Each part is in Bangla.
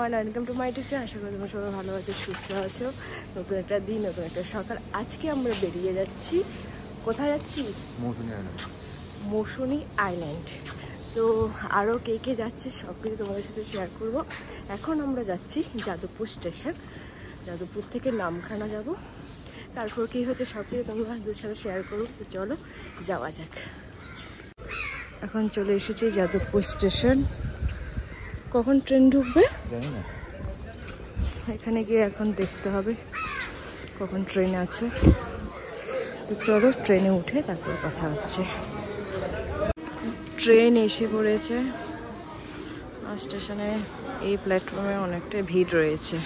Everyone, welcome to my YouTube channel. আশা করি তোমরা সবাই ভালো আছো, সুস্থ আছো। নতুন একটা দিন, নতুন একটা সকাল। আজকে আমরা বেরিয়ে যাচ্ছি। কোথায় যাচ্ছি? মৌসুনি আইল্যান্ড। তো আরও কে কে যাচ্ছে সব কিছু তোমাদের সাথে শেয়ার করব। এখন আমরা যাচ্ছি যাদবপুর স্টেশন। যাদবপুর থেকে নামখানা যাব। তারপর কী হচ্ছে সব কিছু তোমাদের সাথে শেয়ার করবো। তো চলো যাওয়া যাক। এখন চলে এসেছি যাদবপুর স্টেশন। কখন ট্রেন ঢুকবে জানি না, এখানে গিয়ে এখন দেখতে হবে কখন ট্রেন আছে। তো চলো ট্রেনে উঠে তারপর কথা হচ্ছে। ট্রেন এসে পড়েছে স্টেশনে। এই প্ল্যাটফর্মে অনেকটা ভিড় রয়েছে।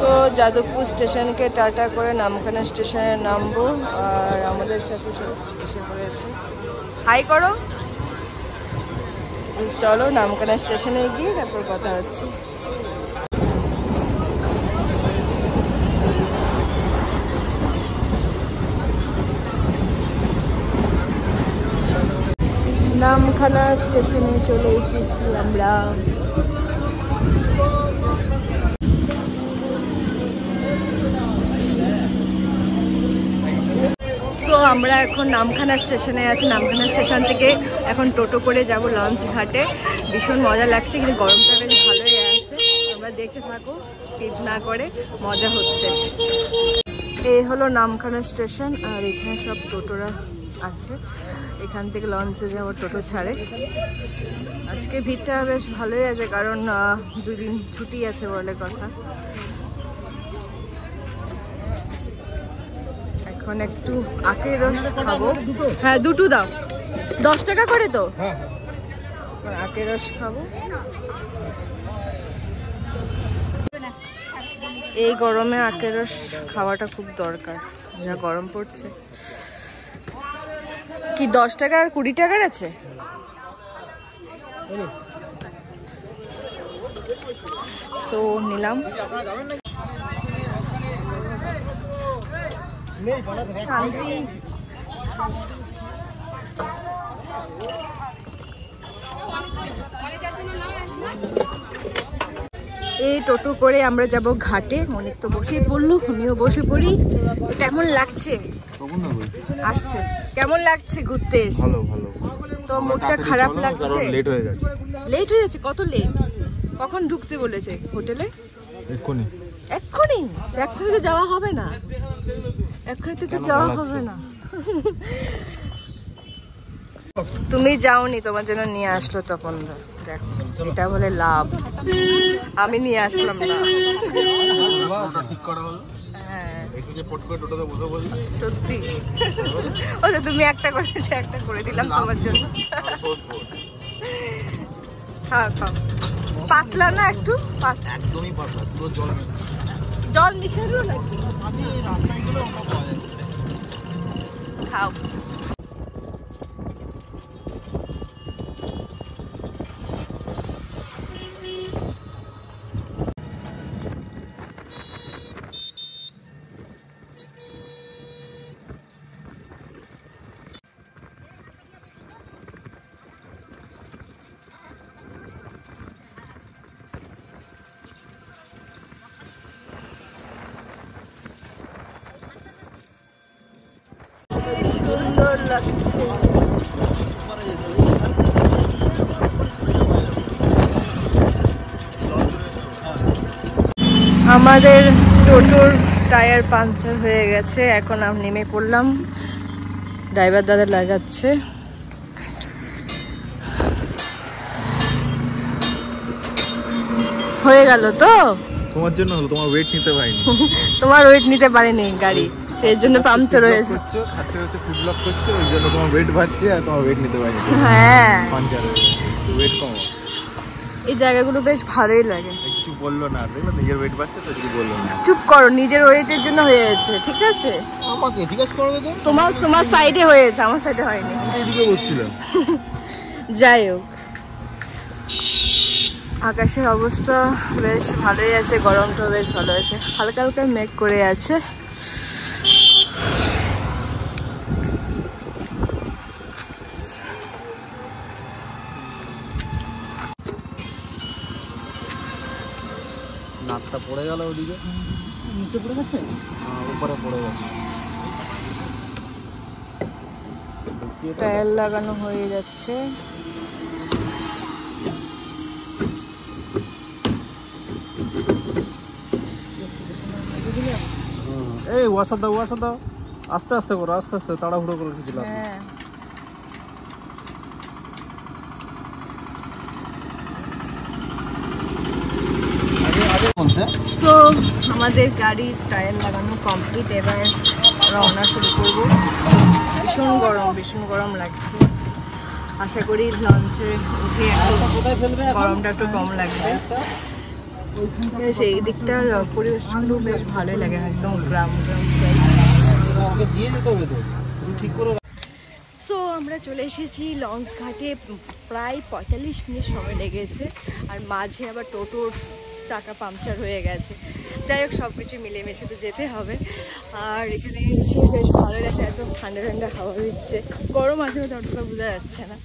তো যাদবপুর স্টেশনকে টাটা করে নামখানা স্টেশনে নামবো। আর আমাদের সাথে এসে পড়েছে। হাই করো। চলো নামখানা স্টেশনে গিয়ে তারপর কথা হচ্ছে। নামখানা স্টেশনে চলে এসেছি আমরা। তো আমরা এখন নামখানা স্টেশনে আছি। নামখানা স্টেশন থেকে এখন টোটো করে যাব লঞ্চ ঘাটে। ভীষণ মজা লাগছে, কিন্তু গরমটা বেশ ভালোই আছে। তোমরা দেখতে থাকো, স্কিপ না করে, মজা হচ্ছে। এই হলো নামখানা স্টেশন। আর এখানে সব টোটোরা আছে। এখান থেকে লঞ্চে যাব, টোটো ছাড়ে। আজকে ভিড়টা বেশ ভালোই আছে, কারণ 2 দিন ছুটি আছে বলে কথা। এখন একটু আখের রস খাবো। হ্যাঁ, দুটো দাও। 10 টাকা করে তো। আখের রস খাবো। এই গরমে আখের রস খাওয়াটা খুব দরকার, যা গরম পড়ছে। কি 10 টাকা আর 20 টাকার আছে? তো নিলাম। শান্তি। এই টোটো করে আমরা যাব ঘাটে। অনেক তো বসেই পড়লো, আমিও বসে পড়ি। কেমন লাগছে? আসছে। কেমন লাগছে ঘুরতে এসে? তো মুডটা খারাপ লাগছে। লেট হয়ে যাচ্ছে। কত লেট? কখন ঢুকতে বলেছে হোটেলে? এক্ষুনি। এক্ষুনি তো যাওয়া হবে না। এক্ষুনি তো যাওয়া হবে না। তুমি যাওনি, তোমার জন্য নিয়ে আসলো তখন। দেখ, এটা বলে লাভ। আমি নিয়ে আসলাম না। সত্যি। ও তো তুমি একটা করেছো, একটা করে দিলাম তোমার জন্য। খাও খাও। পাতলা না একটু? একদমই পাতলা, জল মিশানো নাকি? খাও। সুন্দর লাগছে। আমাদের টোটোর টায়ার পাংচার হয়ে গেছে। এখন আমি নেমে পড়লাম। ড্রাইভার দাদা লাগাচ্ছে। হয়ে গেল তো? তোমার জন্য হলো, তোমার ওয়েট নিতে পারিনি। তোমার ওয়েট নিতে পারেনি গাড়ি, সেই জন্য পাংচার হয়েছে। খাচ্ছে হচ্ছে ফুড ব্লক করছে, ওই জন্য তোমার ওয়েট বাড়ছে আর তোমার ওয়েট নিতে পারিনি। হ্যাঁ, পাংচার ওয়েট কম। এই জায়গাগুলো বেশ ভালোই লাগে। কিছু বললো না, দেখো নিজের ওয়েট বাড়ছে তো কিছু বললো না। চুপ করো, নিজের ওয়েটের জন্য হয়েছে। ঠিক আছে, আমাকে জিজ্ঞাসা করবে তো। তোমার সাইডে হয়েছে, আমার সাইডে হয়নি। এদিকে বসছিলাম। যাই হোক, আকাশের অবস্থা বেশ ভালোই আছে। গরমটাও বেশ ভালো আছে। হালকা হালকা মেঘ করে আছে। পড়ে গেল ওদিকে, নিচে পড়ে গেছে, উপরে পড়ে গেছে। টায়ার লাগানো হয়ে যাচ্ছে। এই ওয়াশার দাও, ওয়াশার দাও, আস্তে আস্তে করো, আস্তে আস্তে, তাড়াহুড়ো করে কিছু লাভ নেই। হ্যাঁ, সো আমাদের গাড়ির টায়ার লাগানো কমপ্লিট। এবার রওনা শুরু করবো। ভীষণ গরম লাগছে। আশা করি লঞ্চে উঠে গরমটা একটু কম লাগবে। বেশ এই দিকটার পরিবেশটা কিন্তু বেশ ভালোই লাগে, একদম গ্রাম সো আমরা চলে এসেছি লঞ্চ ঘাটে। প্রায় 45 মিনিট সময় লেগেছে, আর মাঝে আবার টোটোর চাকা পাংচার হয়ে গেছে। যাই হোক, সব কিছু মিলেমিশে তো যেতে হবে। আর এখানে এসে বেশ ভালো লাগছে, একদম ঠান্ডা ঠান্ডা হাওয়া দিচ্ছে। গরম আছে মধ্যে অতটা বোঝা যাচ্ছে না।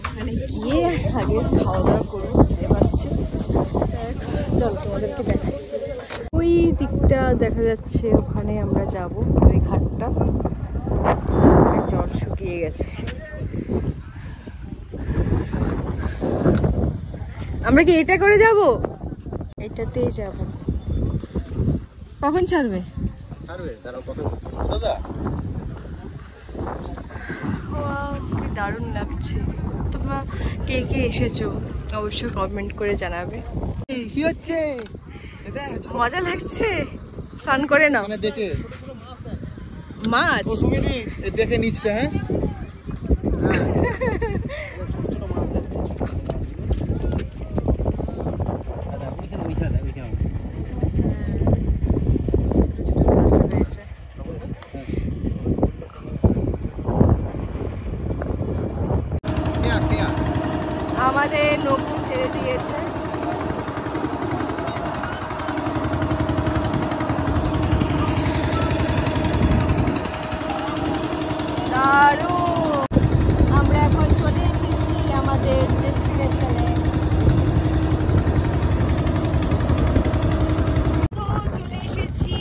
ওখানে গিয়ে আগে খাওয়া দাওয়া করবো, খেতে পাচ্ছি। চলো তোমাদেরকে দেখাই। ওই দিকটা দেখা যাচ্ছে, ওখানে আমরা যাব। ওই ঘাটটা জল শুকিয়ে গেছে। আমরা কি এটা করে যাব? এটাতেই যাব। কখন ছাড়বে? কি দারুণ লাগছে। তোমরা কে কে এসেছো অবশ্যই কমেন্ট করে জানাবে। কি হচ্ছে? মজা লাগছে? স্নান করে নাও। দেখে মাছ দেখে নিচটা, হ্যাঁ আমাদের নৌকো ছেড়ে দিয়েছে। দারুণ! আমরা এখন চলে এসেছি আমাদের ডেস্টিনেশনে। চলে এসেছি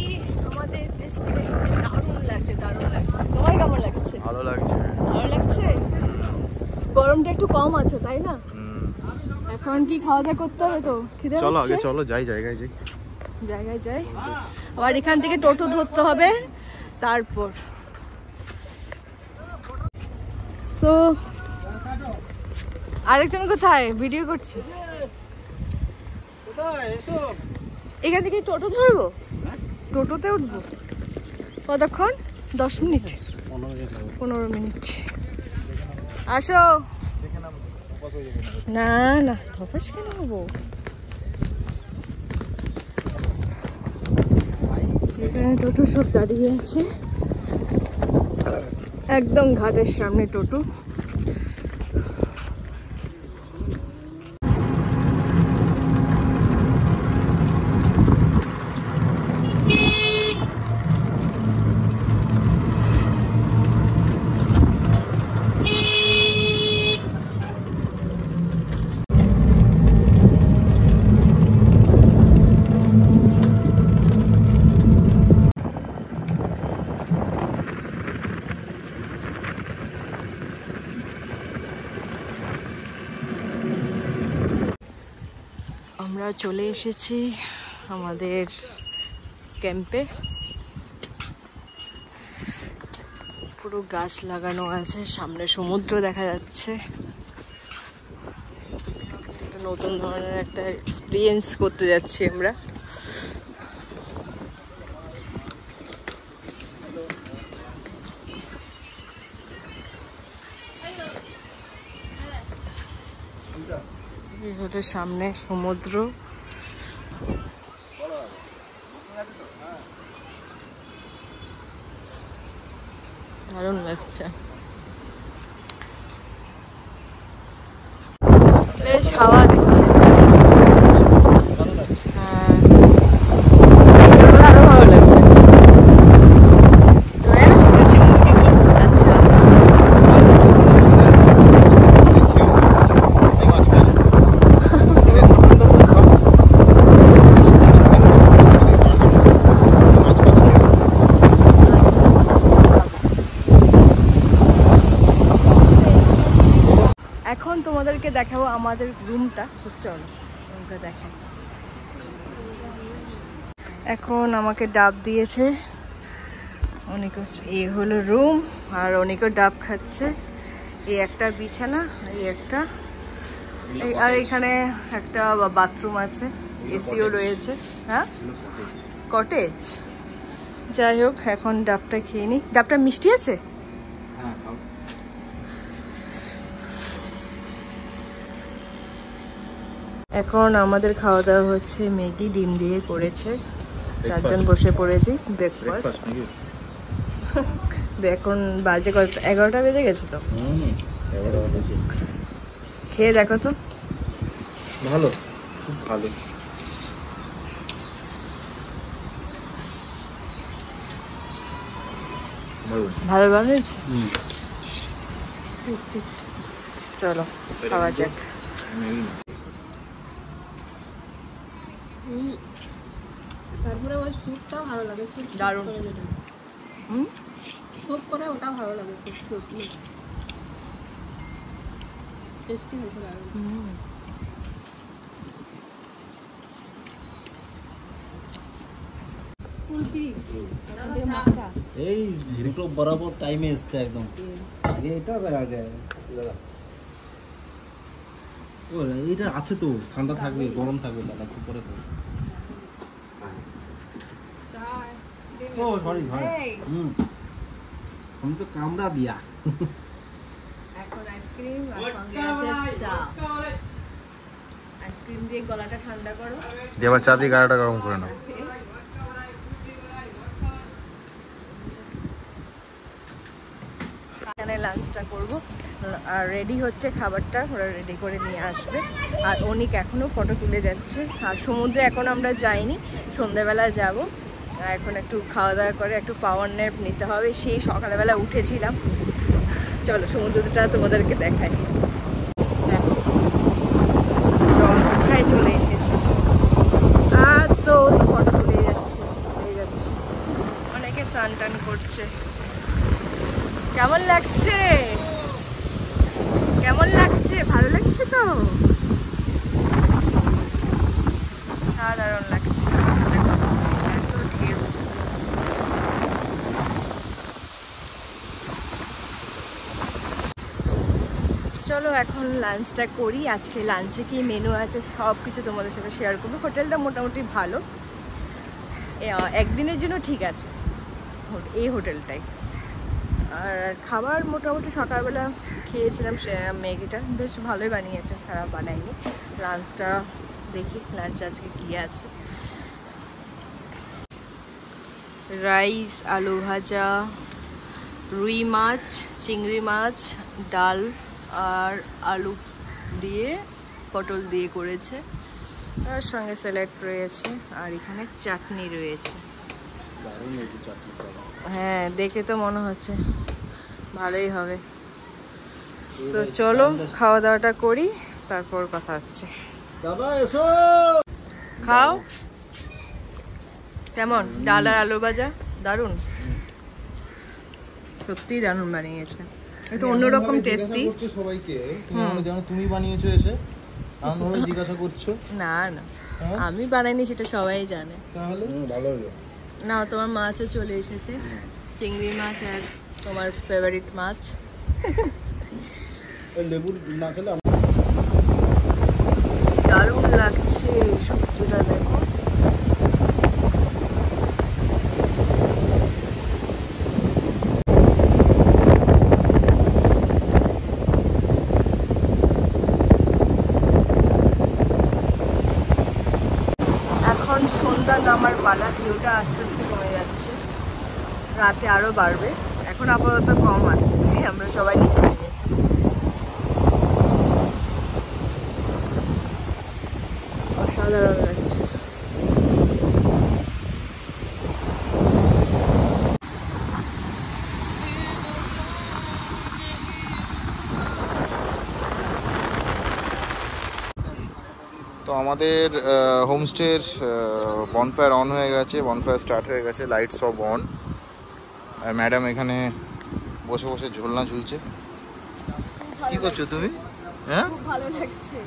আমাদের ডেস্টিনেশনে। দারুণ লাগছে, দারুণ লাগছে। তোমার কেমন লাগছে? ভালো লাগছে। ভালো লাগছে? গরমটা একটু কম আছে, তাই না? এখন কি খাওয়া দাওয়া করতে হবে তো? খিদে চলো পাচ্ছে? আগে চলো, যাই জায়গায় যাই। জায়গায় যাই, আবার এখান থেকে টোটো ধরতে হবে। তারপর সো আরেকজন কোথায়? ভিডিও করছি। এখান থেকে টোটো ধরবো, টোটোতে উঠবো। কতক্ষণ? 10 মিনিট, 15 মিনিট। আসো। না না, ধপাস কেন হবো? এখানে টোটো সব দাঁড়িয়ে আছে, একদম ঘাটের সামনে টোটো। আমরা চলে এসেছি আমাদের ক্যাম্পে। পুরো গাছ লাগানো আছে, সামনে সমুদ্র দেখা যাচ্ছে। নতুন ধরনের একটা এক্সপিরিয়েন্স করতে যাচ্ছি আমরা। এই হলো সামনে সমুদ্র। দারুণ লাগছে, বেশ হাওয়া দিচ্ছে। হ্যাঁ, আরো ভালো লাগবে। আচ্ছা, দেখাবো আমাদের রুমটা। চলো রুমটা দেখাই। এখন আমাকে ডাব দিয়েছে অনেক, এই হলো রুম, আর অনেকও ডাব খাচ্ছে। এই একটা বিছানা, এই একটা, আর এখানে একটা বাথরুম আছে, এসিও রয়েছে। হ্যাঁ, কটেজ। যাই হোক, এখন ডাবটা খেয়ে নিই। ডাবটা মিষ্টি আছে? এখন আমাদের খাওয়া দাওয়া হচ্ছে, ম্যাগি ডিম দিয়ে করেছে, 4 জন বসে পড়েছি ব্রেকফাস্ট। এখন বাজে কত? 11টা বেজে গেছে তো। খেয়ে দেখো তো। ভালো, খুব ভালো। ভালো বানিয়েছে। চলো খাওয়া যাক। তারপরে ওই স্যুপটাও ভালো লাগে, স্যুপ দারুণ। স্যুপ করে ওটা ভালো লাগে, খুব স্যুপ টেস্টি হয়েছে দারুণ। এই দুটো বরাবর টাইমে এসছে একদম। আগে এটা আগে এইটা আছে তো, ঠান্ডা থাকবে গরম থাকবে দাদা, খুব পরে তো। ও সরি সরি, আমি তো কামড়া দিয়া। এখন আইসক্রিম আর সঙ্গে আছে চা। আইসক্রিম দিয়ে গলাটা ঠান্ডা করো, দিয়ে আবার চা দিয়ে গাড়াটা গরম করে নাও। এখানে লাঞ্চটা করবো, আর রেডি হচ্ছে খাবারটা, ওরা রেডি করে নিয়ে আসবে। আর অনিক এখনও ফটো তুলে যাচ্ছে। আর সমুদ্রে এখন আমরা যাইনি, সন্ধ্যাবেলা যাব। এখন একটু খাওয়া দাওয়া করে একটু পাওয়ার ন্যাপ নিতে হবে, সেই সকালবেলা উঠেছিলাম। চলো সমুদ্রটা তোমাদেরকে দেখাই। দেখো জল কোথায় চলে এসেছে, আর তো ফটো তুলে যাচ্ছে। অনেকে স্নান টান করছে। কেমন লাগছে? কেমন লাগছে? ভালো লাগছে তো? সাধারণ লাগছে, এত ঢেউ। চলো এখন লাঞ্চটা করি। আজকে লাঞ্চে কি মেনু আছে সব কিছু তোমাদের সাথে শেয়ার করবো। হোটেলটা মোটামুটি ভালো, একদিনের জন্য ঠিক আছে এই হোটেলটাই। আর খাবার মোটামুটি সকালবেলা খেয়েছিলাম, ম্যাগিটা বেশ ভালোই বানিয়েছে, খারাপ বানায়নি। লাঞ্চটা দেখি, লাঞ্চ আজকে কী আছে। রাইস, আলু ভাজা, রুই মাছ, চিংড়ি মাছ, ডাল আর আলু দিয়ে পটল দিয়ে করেছে, তার সঙ্গে স্যালাড রয়েছে, আর এখানে চাটনি রয়েছে। হ্যাঁ, দেখে তো মনে হচ্ছে ভালোই হবে। তো চলো খাওয়া দাওয়াটা করি, তারপর কথা হচ্ছে। দাদা এসো, খাও। কেমন ডাল আর আলু ভাজা? দারুণ, সত্যিই দারুণ বানিয়েছে, একটু অন্যরকম টেস্টি। সবাইকে যেন তুমি বানিয়েছো, এসে এমনভাবে জিজ্ঞাসা করছো। না না, আমি বানাইনি সেটা সবাই জানে। তাহলে ভালো হলো না, তোমার মাছও চলে এসেছে, চিংড়ি মাছ, আর তোমার ফেভারিট মাছ। লেবু না খেলে দারুণ লাগছে সবজিটা, দেখো। এখন সন্ধ্যা নামার পালা, ঢেউটা আস্তে আস্তে কমে যাচ্ছে, রাতে আরো বাড়বে। এখন আপাতত কম আছে, আমরা সবাই নিচে নেমেছি। অসাধারণ লাগছে। তো আমাদের হোমস্টের বনফায়ার অন হয়ে গেছে, বনফায়ার স্টার্ট হয়ে গেছে, লাইট সব অন। আর ম্যাডাম এখানে বসে বসে ঝোলনা ঝুলছে। কি করছো তুমি? হ্যাঁ খুব ভালো লাগছে।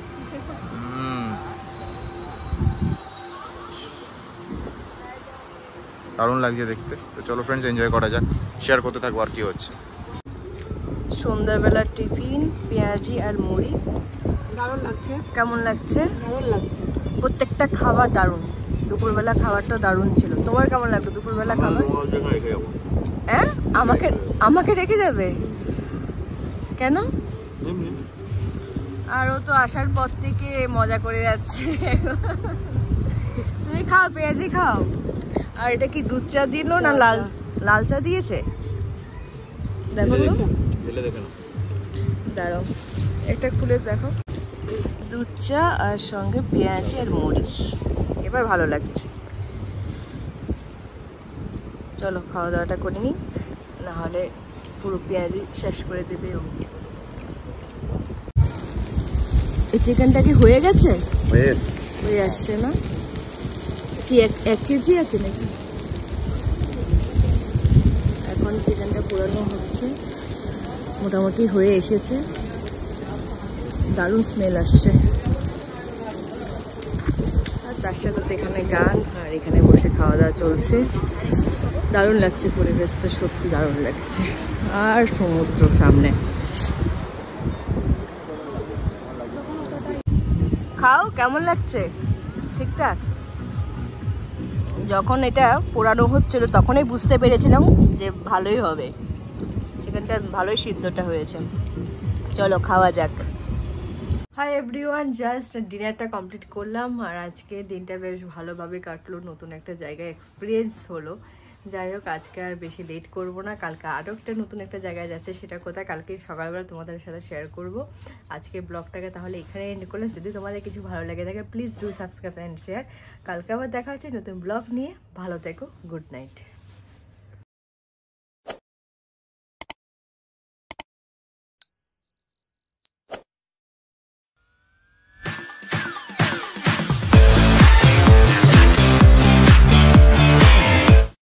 দারুণ লাগছে দেখতে। তো চলো ফ্রেন্ডস, এনজয় করা যাক, শেয়ার করতে থাকবো আর কি হচ্ছে। সন্ধ্যাবেলার টিফিন পেঁয়াজি আর মুড়ি। দারুণ লাগছে, কেমন লাগছে? দারুণ লাগছে। প্রত্যেকটা খাবার দারুণ। দুপুরবেলা খাবারটাও দারুণ ছিল। তোমার কেমন লাগলো দুপুরবেলা খাবার? হ্যাঁ, আমাকে রেখে যাবে কেন? আর ও তো আসার পর থেকে মজা করে যাচ্ছে। তুমি খাও, পেঁয়াজি খাও। আর এটা কি দুধ চা দিল না লাল চা দিয়েছে? দেখো তো, দাঁড়াও একটা খুলে দেখো। দুধ চা আর সঙ্গে পেঁয়াজি আর মুড়ি, এবার ভালো লাগছে। চলো খাওয়া দাওয়াটা করে নিই, নাহলে পুরো পেঁয়াজি শেষ করে দেবে ও। এই চিকেনটা কি হয়ে গেছে? হয়ে আসছে না কি? 1 কেজি আছে নাকি? এখন চিকেনটা পোড়ানো হচ্ছে, মোটামুটি হয়ে এসেছে। দারুণ স্মেল আসছে। আর তার সাথে তো এখানে গান, আর এখানে বসে খাওয়া দাওয়া চলছে। দারুণ লাগছে, পরিবেশটা সত্যি দারুণ লাগছে। আর সমুদ্র সামনে। খাও, কেমন লাগছে? ঠিকঠাক? যখন এটা পোড়ানো হচ্ছিল তখনই বুঝতে পেরেছিলাম যে ভালোই হবে, চিকেনটা ভালোই সিদ্ধটা হয়েছে। চলো খাওয়া যাক। হাই এভরিওয়ান, জাস্ট ডিনারটা কমপ্লিট করলাম। আর আজকে দিনটা বেশ ভালোভাবে কাটলো, নতুন একটা জায়গায় এক্সপিরিয়েন্স হলো। যাই হোক, আজকে আর বেশি লেট করব না। কালকে আরও একটা নতুন একটা জায়গায় যাচ্ছে, সেটা কোথায় কালকে সকালবেলা তোমাদের সাথে শেয়ার করব। আজকে ব্লগটাকে তাহলে এখানে এন্ড করলাম। যদি তোমাদের কিছু ভালো লাগে থাকে please do subscribe and share. কালকে আবার দেখা হচ্ছে নতুন ব্লগ নিয়ে। ভালো থেকো, গুড নাইট।